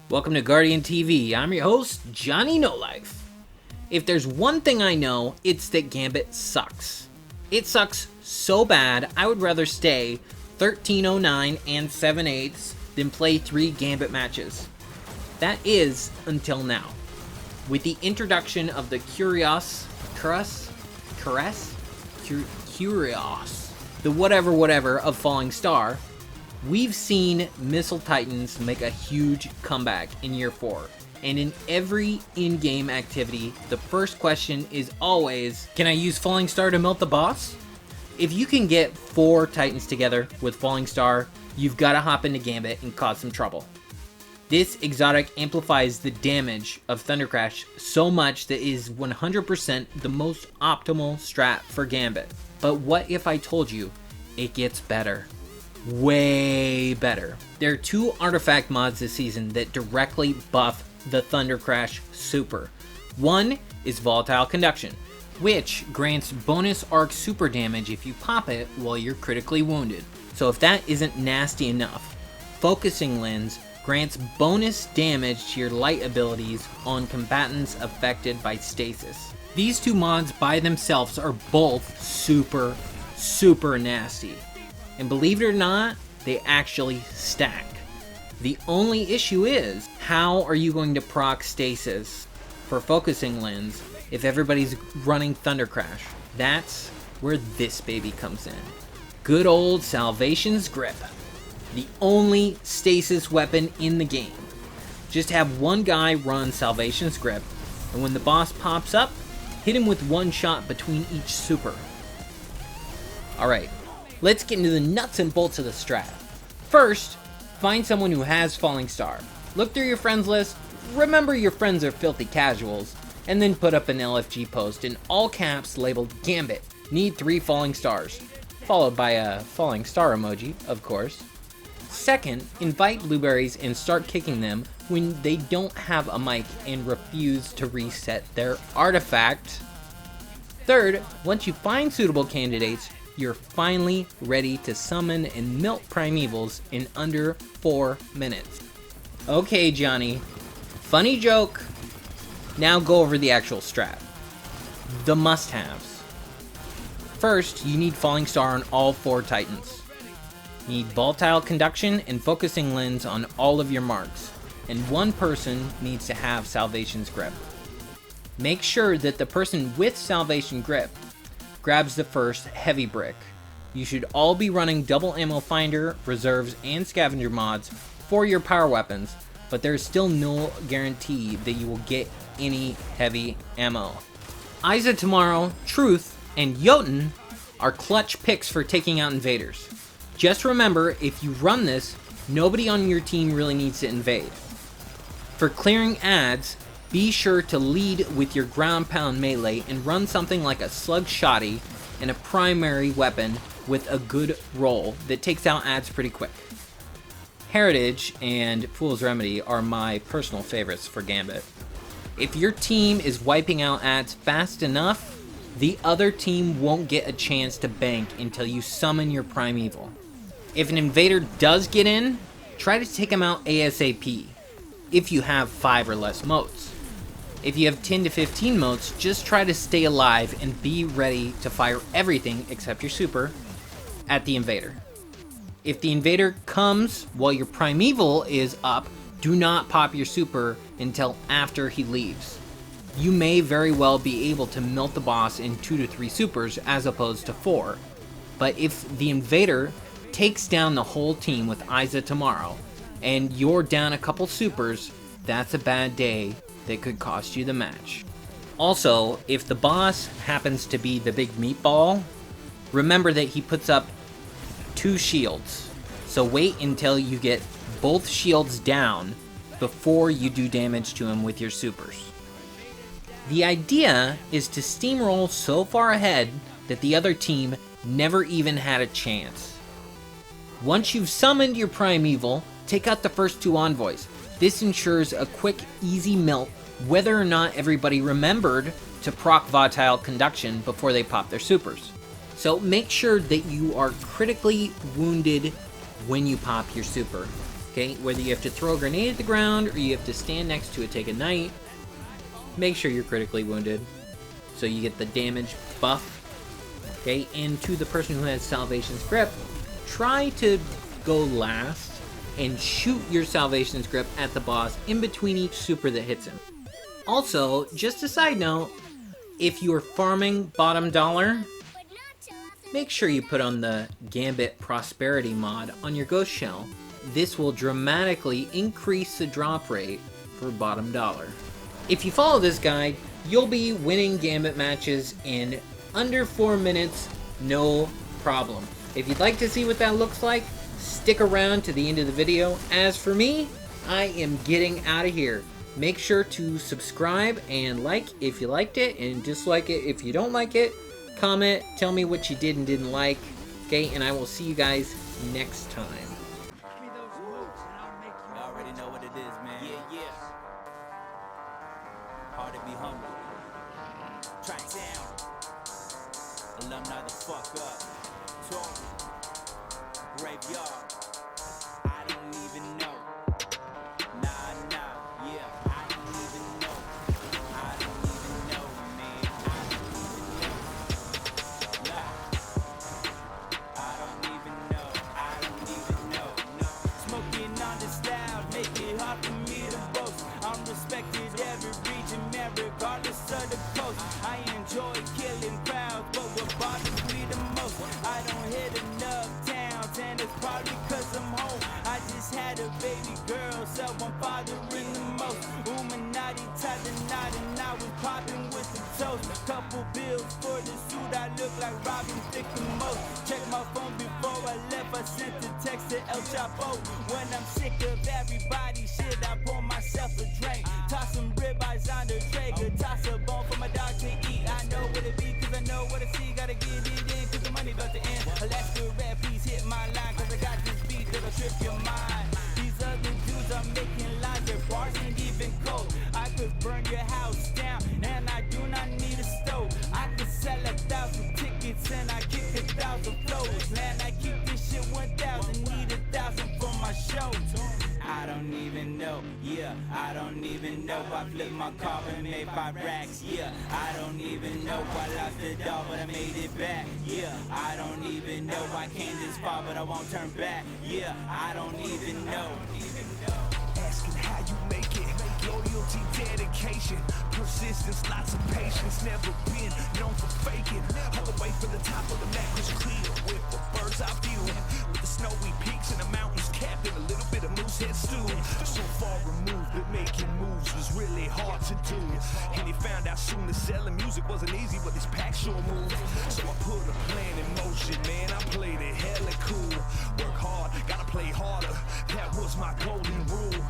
Welcome to Guardian TV. I'm your host, JohnnyNoLife. If there's one thing I know, it's that Gambit sucks. It sucks so bad, I would rather stay 1309 and 7/8 than play 3 Gambit matches. That is, until now. With the introduction of the Cuirass, the whatever of Falling Star, we've seen Missile Titans make a huge comeback in Year 4. And in every in-game activity, the first question is always, can I use Falling Star to melt the boss? If you can get 4 Titans together with Falling Star, you've got to hop into Gambit and cause some trouble. This exotic amplifies the damage of Thunder Crash so much that it is 100% the most optimal strat for Gambit. But what if I told you it gets better? Way better. There are 2 artifact mods this season that directly buff the Thunder Crash super. One is Volatile Conduction, which grants bonus arc super damage if you pop it while you're critically wounded. So if that isn't nasty enough, Focusing Lens grants bonus damage to your light abilities on combatants affected by stasis. These 2 mods by themselves are both super nasty. And believe it or not, they actually stack. The only issue is, how are you going to proc stasis for Focusing Lens if everybody's running Thunder Crash? That's where this baby comes in. Good old Salvation's Grip. The only stasis weapon in the game. Just have one guy run Salvation's Grip, and when the boss pops up, hit him with one shot between each super. Alright, let's get into the nuts and bolts of the strat. First, find someone who has Falling Star. Look through your friends list, remember your friends are filthy casuals, and then put up an LFG post in all caps labeled Gambit, need 3 Falling Stars, followed by a Falling Star emoji, of course. Second, invite blueberries and start kicking them when they don't have a mic and refuse to reset their artifact. Third, once you find suitable candidates, you're finally ready to summon and melt Primevals in under 4 minutes. Okay, Johnny. Funny joke. Now go over the actual strat. The must-haves. First, you need Falling Star on all 4 Titans. You need Volatile Conduction and Focusing Lens on all of your marks. And one person needs to have Salvation's Grip. Make sure that the person with Salvation Grip grabs the first heavy brick. You should all be running double ammo finder, reserves, and scavenger mods for your power weapons, but there is still no guarantee that you will get any heavy ammo. Isa Tomorrow, Truth, and Jotun are clutch picks for taking out invaders. Just remember, if you run this, nobody on your team really needs to invade. For clearing ads, be sure to lead with your ground pound melee and run something like a slug shoddy and a primary weapon with a good roll that takes out ads pretty quick. Heritage and Fool's Remedy are my personal favorites for Gambit. If your team is wiping out ads fast enough, the other team won't get a chance to bank until you summon your Primeval. If an invader does get in, try to take him out ASAP, if you have 5 or less motes. If you have 10 to 15 motes, just try to stay alive and be ready to fire everything except your super at the invader. If the invader comes while your Primeval is up, do not pop your super until after he leaves. You may very well be able to melt the boss in 2 to 3 supers as opposed to 4. But if the invader takes down the whole team with Isa Tomorrow and you're down a couple supers, that's a bad day that could cost you the match. Also, if the boss happens to be the big meatball, remember that he puts up 2 shields. So wait until you get both shields down before you do damage to him with your supers. The idea is to steamroll so far ahead that the other team never even had a chance. Once you've summoned your Primeval, take out the first 2 envoys. This ensures a quick, easy melt whether or not everybody remembered to proc Volatile Conduction before they pop their supers. So make sure that you are critically wounded when you pop your super. Okay, whether you have to throw a grenade at the ground or you have to stand next to it, take a knight, make sure you're critically wounded so you get the damage buff. Okay, and to the person who has Salvation's Grip, try to go last and shoot your Salvation's Grip at the boss in between each super that hits him. Also, just a side note, if you're farming bottom dollar, make sure you put on the Gambit Prosperity mod on your Ghost Shell. This will dramatically increase the drop rate for bottom dollar. If you follow this guide, you'll be winning Gambit matches in under 4 minutes, no problem. If you'd like to see what that looks like, stick around to the end of the video. As for me, I am getting out of here. Make sure to subscribe and like if you liked it, and dislike it if you don't like it. Comment, tell me what you did and didn't like. Okay, and I will see you guys next time. Hard to be humble. Track down. Alumni the fuck up. Talk. Graveyard. I don't even know. Nah, yeah. I don't even know. I don't even know, man. I don't even know. Nah. I don't even know. I don't even know. No. Smoking on the style, make it hard for me to boast. I'm respected every region, man, regardless of the coast. I enjoy killing crowds, but what bothers me the most, I don't hit enough towns, and it's probably cause I'm home. I just had a baby girl, so I'm bothering the most. Illuminati tied the knot, and I was popping with the toast. Couple bills for the suit, I look like Robin Thicke the most. Check my phone before I left, I sent the text to El Chapo. When I'm sick of everybody shit, I pour myself a drink. Toss some ribeyes on the Traeger, toss a bone for my dog to eat. I know what it be, cause I know what I see. Gotta get it in, cause the money about to end. Alaska rap, please hit my line, cause I got this beat that'll trip your mind. These other dudes are making lines, their bars ain't even cold. I could burn your house down, and I do not need a stove. I could sell 1,000 tickets, and I kick 1,000 flows. Man, I keep this shit 1,000, need 1,000 for my show. I don't even know, yeah, I don't even know. I flipped my car and made 5 racks, yeah. I don't even know, I lost the dog, but I made it back, yeah. I don't even know, I came this far, but I won't turn back, yeah. I don't even know. Asking how you make it, loyalty, dedication, persistence, lots of patience, never been known for faking. All the way from the top of the map was clear with the bird's eye view, with the snowy peaks and the mountains capped and a little bit of moose head stew. So far removed, but making moves was really hard to do. And he found out soon that selling music wasn't easy, but this pack sure moved. So I put a plan in motion, man, I played it hella cool. Work hard, gotta play harder, that was my golden rule.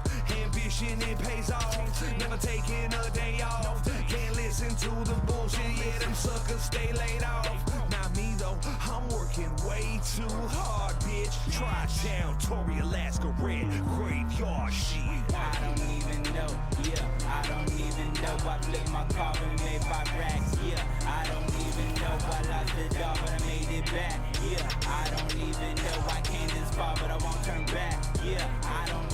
Ambition, it pays off, never taking a day off. Can't listen to the bullshit, yeah, them suckers stay laid off. Not me though, I'm working way too hard, bitch. Tri-town, Tory, Alaska, red graveyard shit. I don't even know, yeah, I don't even know. I flipped my car and made 5 racks, yeah. I don't even know, I lost the dog, but I made it back, yeah. I don't even know, I came this far, but I won't turn back, yeah. I don't